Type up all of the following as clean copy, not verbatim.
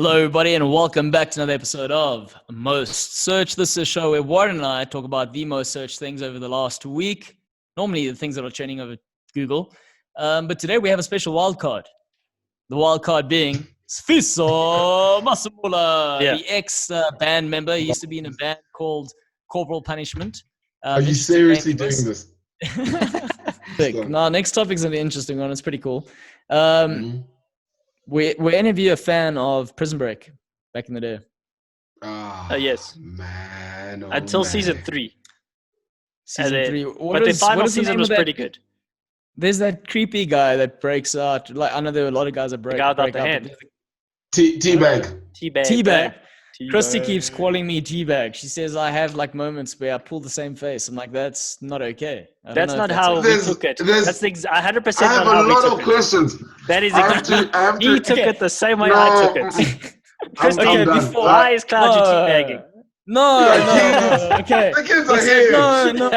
Hello, everybody, and welcome back to another episode of Most Search. This is a show where Warren and I talk about the most searched things over the last week. Normally, the things that are trending over Google. But today we have a special wild card. The wild card being Sfiso Masamula, Yeah. the ex-band member. He used to be in a band called Corporal Punishment. Are you seriously doing this? Now, next topic's an interesting one. It's pretty cool. Were any of you a fan of Prison Break back in the day? Yes. Man. Until season 3. Season 3. But the final season was pretty good. There's that creepy guy that breaks out. Like, I know there were a lot of guys that break The guy without break the out. hand. Teabag. Teabag. Christy keeps calling me Teabag. She says I have like moments where I pull the same face. I'm like, that's not okay. That's not how we took it. That's 100% I have not how a we lot took of questions. That is I have exactly. to- He took Okay. it the same way I took it. Christy, I'm done. why is Claudio teabagging? No. Okay. The kids are here. No.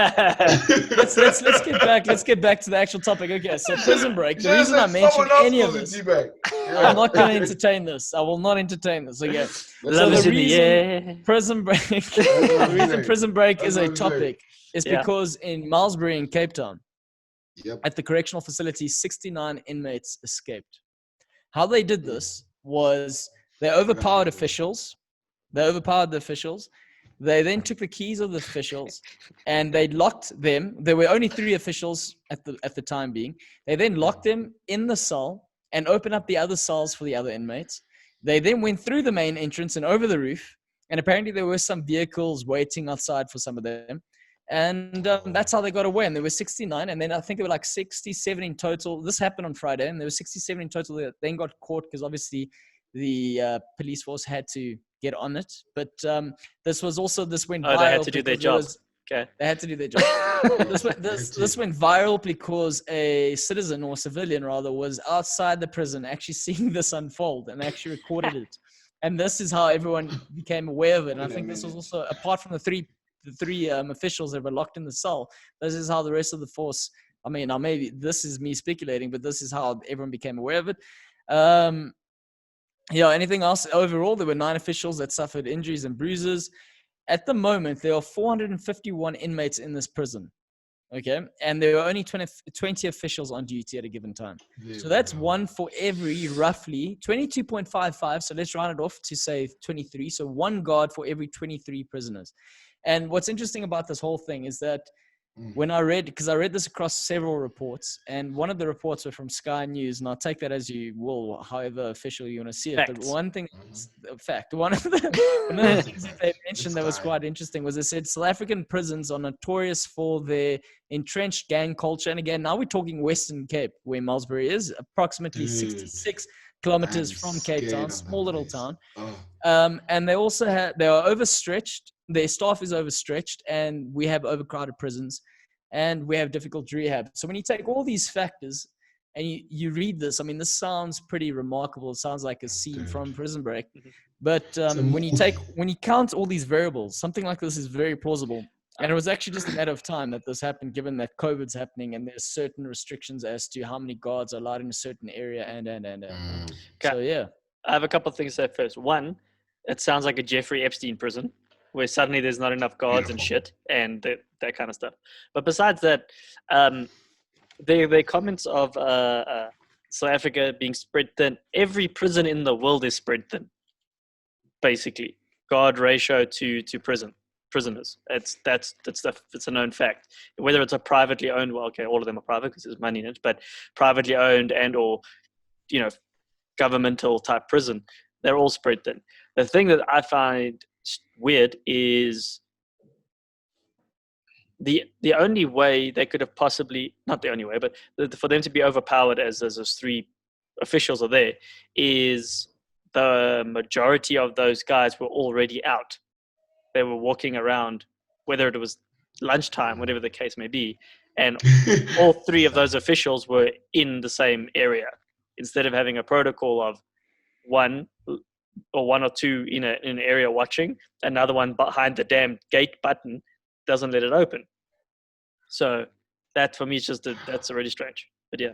Let's get back to the actual topic. Okay, so Prison Break. The reason I mentioned any of this, I'm not going to entertain this. I will not entertain this. Okay. Love is in the air. Prison Break. The reason Prison Break is a That's what I'm topic is Yeah. because in Malmesbury in Cape Town, Yep. at the correctional facility, 69 inmates escaped. How they did this was they overpowered officials. They overpowered the officials. They then took the keys of the officials and they locked them. There were only 3 officials at the time being. They then locked them in the cell and opened up the other cells for the other inmates. They then went through the main entrance and over the roof. And apparently there were some vehicles waiting outside for some of them. And that's how they got away. And there were 69. And then I think there were like 67 in total. This happened on Friday. And there were 67 in total that then got caught because obviously the police force had to get on it. But this went viral. They had to do their job. Okay. They had to do their job. This went viral because a citizen or civilian rather was outside the prison actually seeing this unfold and actually recorded it. And this is how everyone became aware of it. And I think this was also, apart from the three officials that were locked in the cell, this is how the rest of the force, I mean, now maybe this is me speculating, but this is how everyone became aware of it. Anything else? Overall, there were 9 officials that suffered injuries and bruises. At the moment, there are 451 inmates in this prison. Okay. And there are only 20 officials on duty at a given time. So that's one for every roughly 22.55. So let's round it off to say 23. So 1 guard for every 23 prisoners. And what's interesting about this whole thing is that when I read this across several reports, and one of the reports were from Sky News, and I'll take that as you will, however official you want to see it. Facts. But one thing, one of the things that they mentioned that was quite interesting was they said South African prisons are notorious for their entrenched gang culture. And again, now we're talking Western Cape, where Malmesbury is, approximately 66 kilometers from Cape Town, small little town. And they also they are overstretched. Their staff is overstretched, and we have overcrowded prisons, and we have difficult rehab. So when you take all these factors and you read this, I mean, this sounds pretty remarkable. It sounds like a scene from Prison Break. But when you count all these variables, something like this is very plausible. And it was actually just a matter of time that this happened, given that COVID's happening and there's certain restrictions as to how many guards are allowed in a certain area. So, yeah. I have a couple of things to say first. One, it sounds like a Jeffrey Epstein prison, where suddenly there's not enough guards and shit and that kind of stuff. But besides that, the comments of South Africa being spread thin, every prison in the world is spread thin, basically. Guard ratio to prisoners. It's a known fact. Whether it's a privately owned, well, okay, all of them are private because there's money in it, but privately owned and or, governmental type prison, they're all spread thin. The thing that I find weird is the only way they could have possibly, not the only way, but for them to be overpowered as those 3 officials are there, is the majority of those guys were already out. They were walking around, whether it was lunchtime, whatever the case may be, and all 3 of those officials were in the same area, instead of having a protocol of one or 2 in an area watching, another one behind the damn gate button doesn't let it open. So that for me is just that's already strange. But yeah.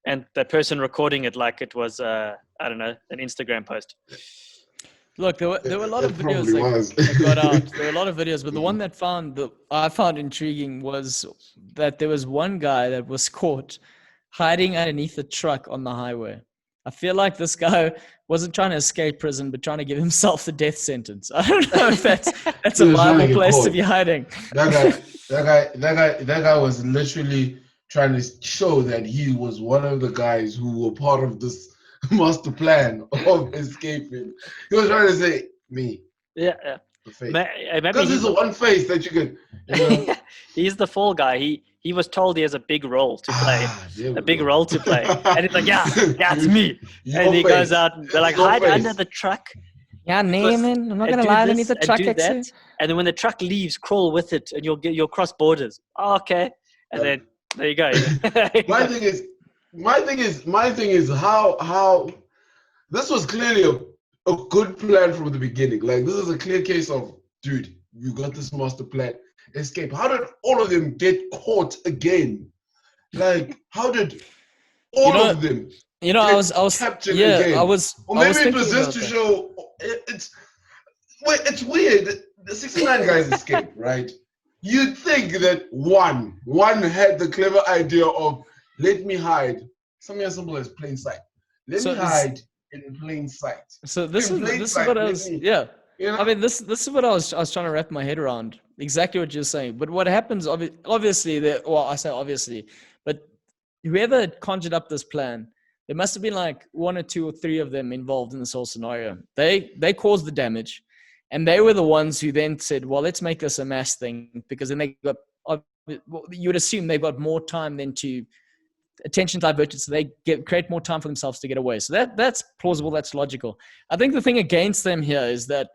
and the person recording it like it was I don't know, an Instagram post. Look, there were a lot of It videos probably was. that got out. There were a lot of videos, but the one that I found intriguing was that there was one guy that was caught hiding underneath a truck on the highway. I feel like this guy wasn't trying to escape prison, but trying to give himself the death sentence. I don't know if that's He a was trying to viable get place to caught. be hiding. That guy was literally trying to show that he was one of the guys who were part of this master plan of escaping. He was trying to say, me, Yeah. the face. Maybe Because he's there's the one face that you can, you know. he's the fall guy. He was told he has a big role to play. There we A big go. role to play. And he's like, yeah, it's me. Your And he face. goes out, they're like, Your hide face. under the truck. Yeah, Naaman. I'm not and gonna do lie this underneath the and truck. do that. And then when the truck leaves, crawl with it and you'll cross borders. Oh, okay. And then there you go. My thing is how this was clearly a good plan from the beginning. Like, this is a clear case of, dude, you got this master plan. Escape. How did all of them get caught again? Like, how did all of them I was captured yeah, again? Or maybe it was just to show it's weird. The 69 guys escaped, right? You'd think that one had the clever idea of, let me hide. Something as simple as plain sight. Let me hide in plain sight. So this is what I was You know? I mean, this is what I was trying to wrap my head around. Exactly what you're saying. But what happens, obviously, I say obviously, but whoever had conjured up this plan, there must have been like 1 or 2 or 3 of them involved in this whole scenario. They caused the damage, and they were the ones who then said, well, let's make this a mass thing, because then they got, you would assume they've got more time than to attention diverted, so they create more time for themselves to get away. So that's plausible, that's logical. I think the thing against them here is that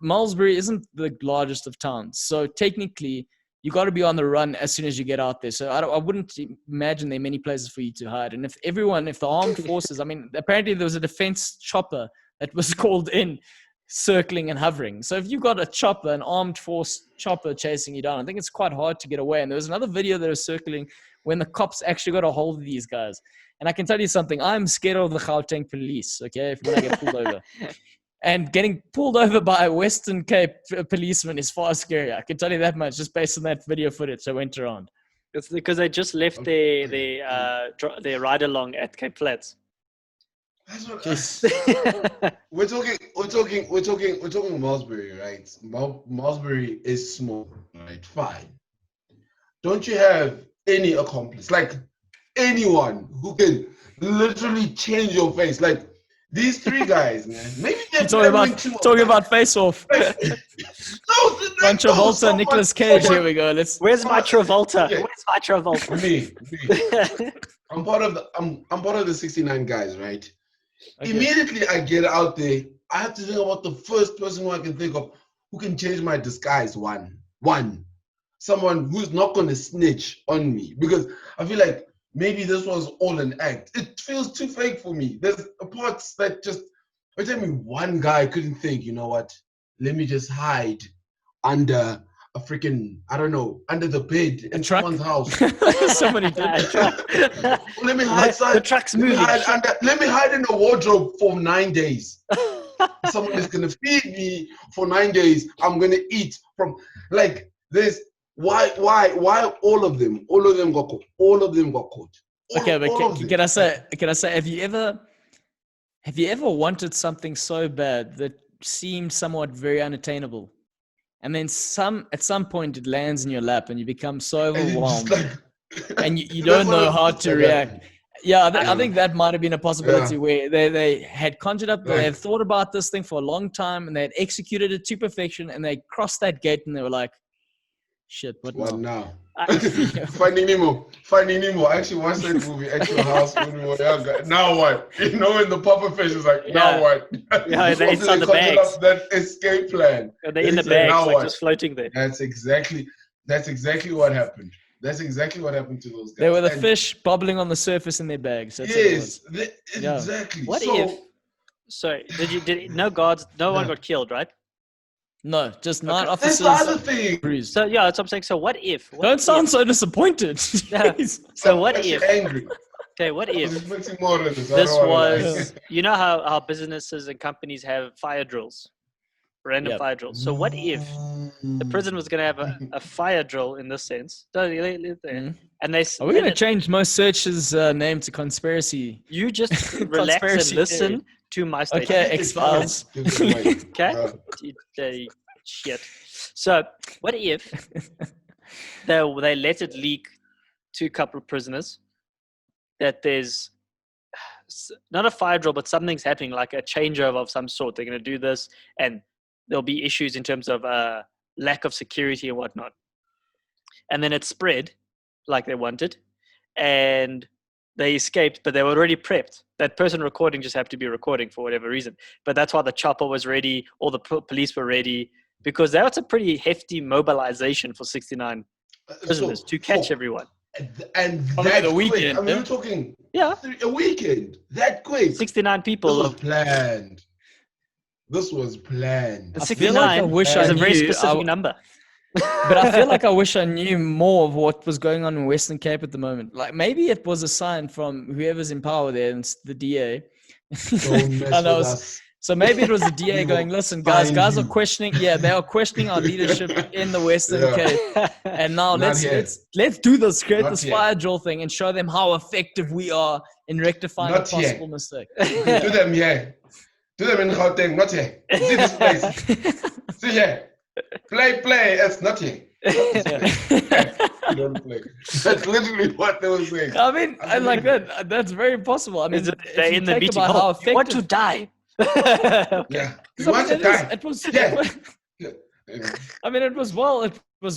Malmesbury isn't the largest of towns, so technically you got to be on the run as soon as you get out there. So I wouldn't imagine there are many places for you to hide. And if the armed forces, I mean, apparently there was a defense chopper that was called in, circling and hovering. So if you've got an armed force chopper chasing you down, I think it's quite hard to get away. And there was another video that was circling when the cops actually got a hold of these guys. And I can tell you something, I'm scared of the Gauteng police, okay, when I get pulled over. And getting pulled over by a Western Cape policeman is far scarier. I can tell you that much just based on that video footage that went around. It's because they just left their ride along at Cape Flats. That's what we're talking Malmesbury, right? Malmesbury is small, right? Fine. Don't you have any accomplice, like anyone who can literally change your face? Like, these 3 guys, man. Maybe they're talking about Face Off. John Travolta, Nicolas Cage. Here we go. Where's my Travolta? Yeah. Where's my Travolta? Me. I'm part of the 69 guys, right? Okay. Immediately I get out there, I have to think about the first person who I can think of who can change my disguise. One. Someone who's not going to snitch on me, because I feel like maybe this was all an act. It feels too fake for me. There's parts that just, every time one guy couldn't think, you know what, let me just hide under a freaking, I don't know, under the bed in someone's house. Somebody did. Let me hide. The truck's moving. Let me hide in a wardrobe for 9 days. Someone is going to feed me for 9 days. I'm going to eat from, like, this. Why all of them got caught? Okay, but can I say, have you ever wanted something so bad that seemed somewhat very unattainable, and then at some point it lands in your lap and you become so overwhelmed and you don't know how to react? Yeah, I think that might have been a possibility where they had conjured up, they had thought about this thing for a long time, and they had executed it to perfection, and they crossed that gate and they were like, shit, what now? Finding Nemo. I actually watched that movie, Actual House, when we were younger. Now what? You know, in the puffer fish is like, now what? Yeah, they're inside the bags. That escape plan. They're in the bags, like just floating there. That's exactly what happened. That's exactly what happened to those guys. They were the fish bubbling on the surface in their bags. Yes, exactly. What if? Sorry, no guards? No one got killed, right? No, just 9 officers. That's the other thing. Bruised. So yeah, that's what I'm saying. So what if? Don't sound so disappointed. So what if? Angry. Okay, what if There's mixing more in this. I this don't wanna lie. was, you know how businesses and companies have fire drills, random Yep. fire drills. So what if the prison was going to have a fire drill in this sense? Mm. And they Are we going to change most searches name to conspiracy? you just relax and Conspiracy listen theory. to my statement. Okay, X-Files. Gives it away. Okay. Shit. So what if they let it leak to a couple of prisoners that there's not a fire drill, but something's happening, like a changeover of some sort. They're going to do this, and there'll be issues in terms of lack of security and whatnot. And then it spread like they wanted, and they escaped, but they were already prepped. That person recording just happened to be recording for whatever reason. But that's why the chopper was ready, all the police were ready, because that's a pretty hefty mobilization for 69 prisoners to catch everyone. And Probably that the quick. weekend, I mean, yeah? we're talking Yeah, a weekend. That quick. 69 This people. was planned. This was planned. I feel like I 69 wish is I a very knew. specific number. But I feel like I wish I knew more of what was going on in Western Cape at the moment. Like maybe it was a sign from whoever's in power there, and it's the DA. Don't mess I know, with us. so maybe it was the DA We going, will "Listen, guys find are you." questioning. Yeah, they are questioning our leadership in the Western Yeah. Cape, and now Not let's here. let's do this, create Not this here. fire drill thing, and show them how effective we are in rectifying Not a here. possible mistake." Do them here. Do them in Gauteng, not here. See this place. See here. Play. It's not here. You don't play. That's literally what they were saying. I mean, I like that. That's very possible. I mean, Is it if they're you in the think meeting? about how Oh, you want effective to die? Okay. Yeah. You 'Cause I want mean, to die? it was. Yeah. Yeah. I mean, it was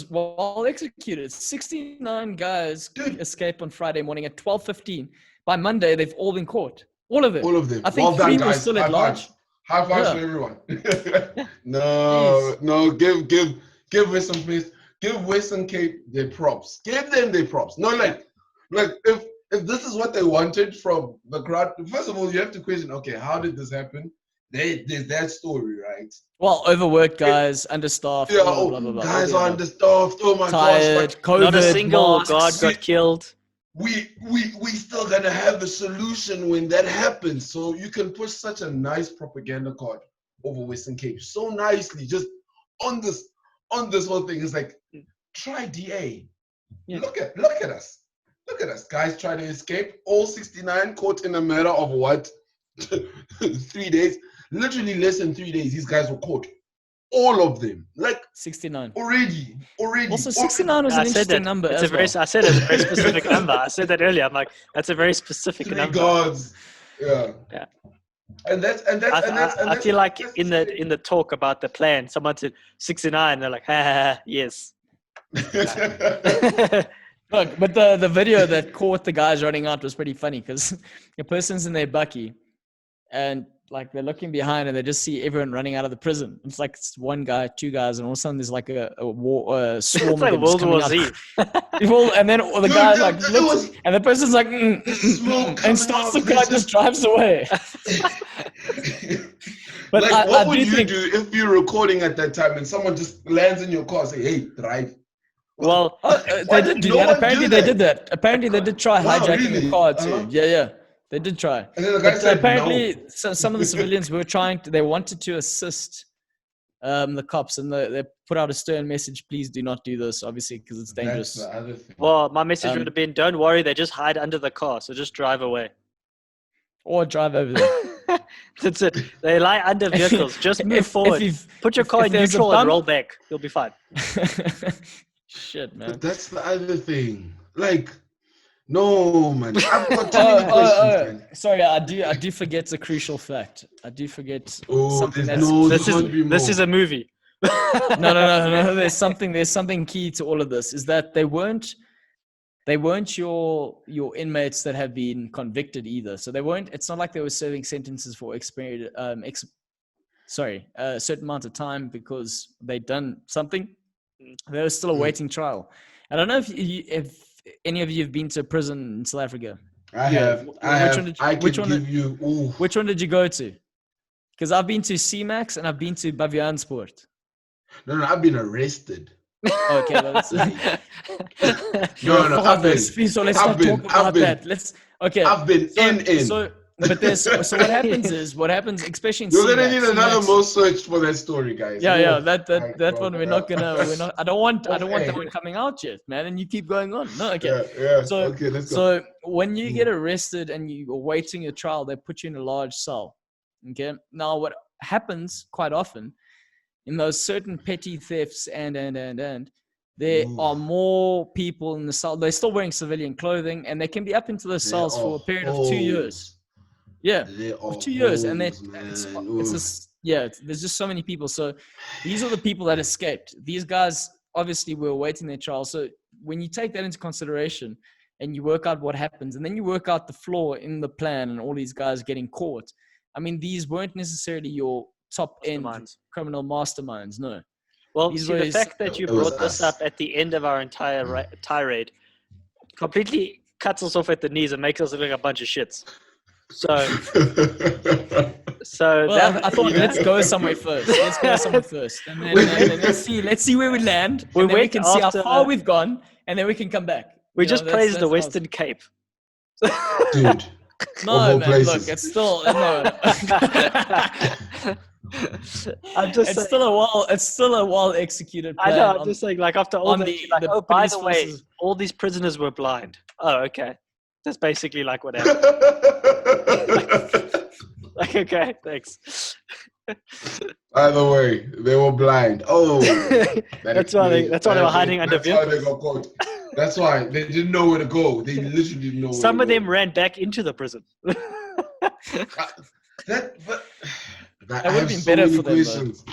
well executed. 69 guys Dude. escaped on Friday morning at 12:15. By Monday, they've all been caught. All of them. All of them. I think well done, 3 were guys. still High at large. fives. High fives Yeah. to everyone. No. Give Western Place. Give Western Cape their props. Give them their props. No, like if this is what they wanted from the crowd, first of all, you have to question, okay, how did this happen? There's that story, right? Well, overworked guys, understaffed, Yeah, blah, blah, blah, blah, guys all are the above. understaffed. Oh my Tired, gosh, COVID, Not a single masks. guard got killed. we still gonna have a solution when that happens. So you can push such a nice propaganda card over Western Cape so nicely, just on this whole thing. It's like, try DA. Yeah. Look at us. Look at us. Guys try to escape. All 69 caught in a matter of what? 3 days. Literally less than 3 days, these guys were caught. All of them. Like 69. already. Also, 69 was an interesting number It's as well. I said it's a very specific number. I said that earlier. I'm like, that's a very specific 3 number. guards. Yeah. Yeah. And that's I feel like in the talk about the plan, someone said 69. They're like, yes. Look, but the video that caught the guys running out was pretty funny because a person's in their bucky and like they're looking behind and they just see everyone running out of the prison. It's like it's one guy, two guys, and all of a sudden there's like a swarm It's of like them just World coming War out. Z. And then all the Dude, guy like it looks, was- and the person's like, smoke coming and starts the out, car there's just drives away. But like, I what would do you think, do if you're recording at that time and someone just lands in your car and say, hey, drive? Well, they Why did did do no that. one Apparently do they that? did that. Apparently they did try Wow, hijacking really? the car too. Uh-huh. Yeah. They did try. And then the guy But said, apparently no. some of the civilians were they wanted to assist the cops, and they put out a stern message, please do not do this, obviously, because it's dangerous. That's the other thing. well, my message would have been, don't worry, they just hide under the car, so just drive away. Or drive over there. That's it. They lie under vehicles. Just move forward. Put your car in there's a neutral and bump- roll back. You'll be fine. Shit, man. But that's the other thing. Like, no, man. I've got too many questions, man. Sorry, I do forget a crucial fact. I do forget Oh, something there's that's no, This there can't be this more. is a movie. no. There's something key to all of this. Is that they weren't your inmates that have been convicted either. So they weren't. It's not like they were serving sentences for a certain amount of time because they'd done something. They were still awaiting trial. I don't know if any of you have been to a prison in South Africa. I have. Which one give you. Ooh. Which one did you go to? Because I've been to CMAX and I've been to Baviaansport. No, I've been arrested. Okay, let's No, you're no, a father. So let's not talk about that. Let's okay. I've been in. So but there's so what happens, especially in You're gonna CMAX, need another CMAX, most searched for that story, guys. yeah, Oh, my that one God. we're not. I don't want that Okay. one coming out yet, man. And you keep going on. No, okay. Yeah. So Okay, let's go. so when you get arrested and you're awaiting your trial, they put you in a large cell. Okay. Now what happens quite often in those certain petty thefts and there Ooh. are more people in the cell. They're still wearing civilian clothing and they can be up into the There cells for are a period of 2 years. holes. Yeah, There of are 2 years, and holes, it's man. it's Oof. just there's just so many people. So these are the people that escaped. These guys obviously were awaiting their trial. So when you take that into consideration and you work out what happens, and then you work out the flaw in the plan and all these guys getting caught. I mean, these weren't necessarily your top end Masterminds. criminal masterminds. No, Well, these see, were the fact that you It was brought this us. up at the end of our entire tirade completely cuts us off at the knees and makes us look like a bunch of shits. So well, I thought you know, let's go somewhere first. Let's go somewhere first, and then let's see where we land, We and then we went can see how after- far we've gone, and then we can come back. we You just know, praised the that's how Western Cape. Dude. No, Of all man, places. look, it's still no. I'm just saying, it's still a well executed I plan. know. I'm just saying, like after all on that, the- you're like, the oh, by police the way, forces. all these prisoners were blind. Oh, okay. That's basically like what happened. Like, okay, thanks. By the way, they were blind. Oh, That's why they were hiding under That's why they vehicles. got caught. That's why they didn't know where to go. They literally didn't know. Some where of to them go. ran back into the prison. That I would have have been so better many for them, though. questions.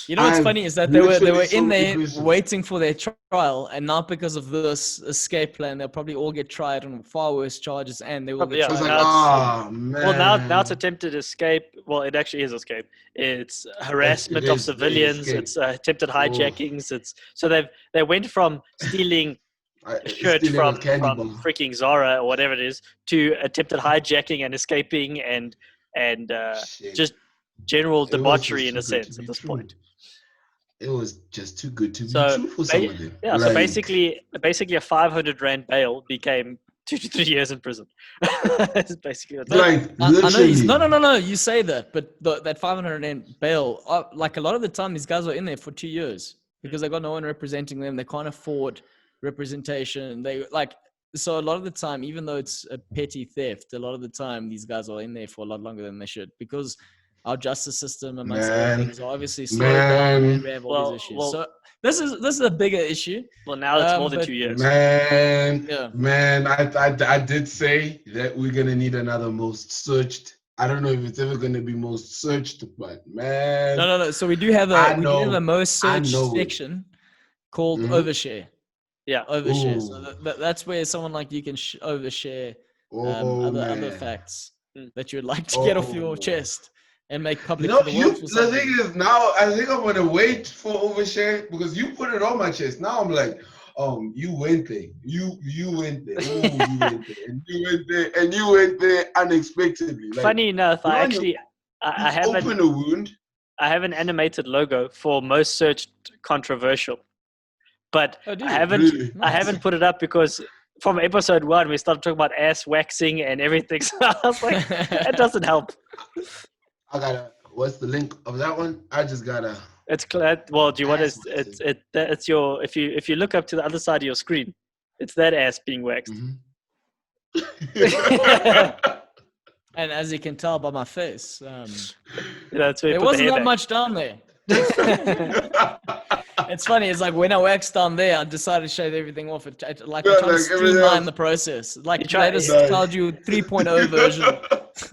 You know what's I've funny is that they were literally so in many there questions. waiting for their trial, and now because of this escape plan, they'll probably all get tried on far worse charges, and they will Probably, get yeah. It's tried. like, Now man. Well, now it's attempted escape. Well, it actually is escape. It's harassment of is the civilians. escape. It's attempted hijackings. It's so they went from stealing a shirt Stealing from a candy bar. freaking Zara or whatever it is to attempted hijacking and escaping and Shit. just general It was debauchery just in a too good to sense at be this true. point. It was just too good to be So true for some of them. yeah, so Like, basically a 500 rand bail became 2 to 3 years in prison. That's basically what like I know literally. no. You say that, but that 500 and bail, like a lot of the time, these guys are in there for 2 years because they got no one representing them. They can't afford representation. They like so a lot of the time, even though it's a petty theft, a lot of the time these guys are in there for a lot longer than they should because our justice system, amongst other things, are obviously slowed down and we have all these issues. So this is a bigger issue. Well, now it's more than 2 years. Man, Yeah. I did say that we're gonna need another most searched. I don't know if it's ever gonna be most searched, but man, No. So we do have a most searched section called overshare. Yeah, overshare. Ooh. So that's where someone like you can overshare other facts that you would like to get off your chest and make public to the world. The thing is, now I think I'm gonna wait for overshare because you put it on my chest. Now I'm like, you went there, you went there, ooh, you went there, and you went there, and you went there unexpectedly. Like, funny enough, I actually I have open a wound. I have an animated logo for most searched controversial, but I haven't put it up because from episode 1 we started talking about ass waxing and everything. So I was like, that doesn't help. What's the link of that one? I just gotta. It's well. Do you want to? It's your. If you look up to the other side of your screen, it's that ass being waxed. Mm-hmm. And as you can tell by my face, there wasn't that much down there. It's funny. It's like when I waxed down there, I decided to shave everything off. I tried to streamline the process. Like I just told you 3.0 version.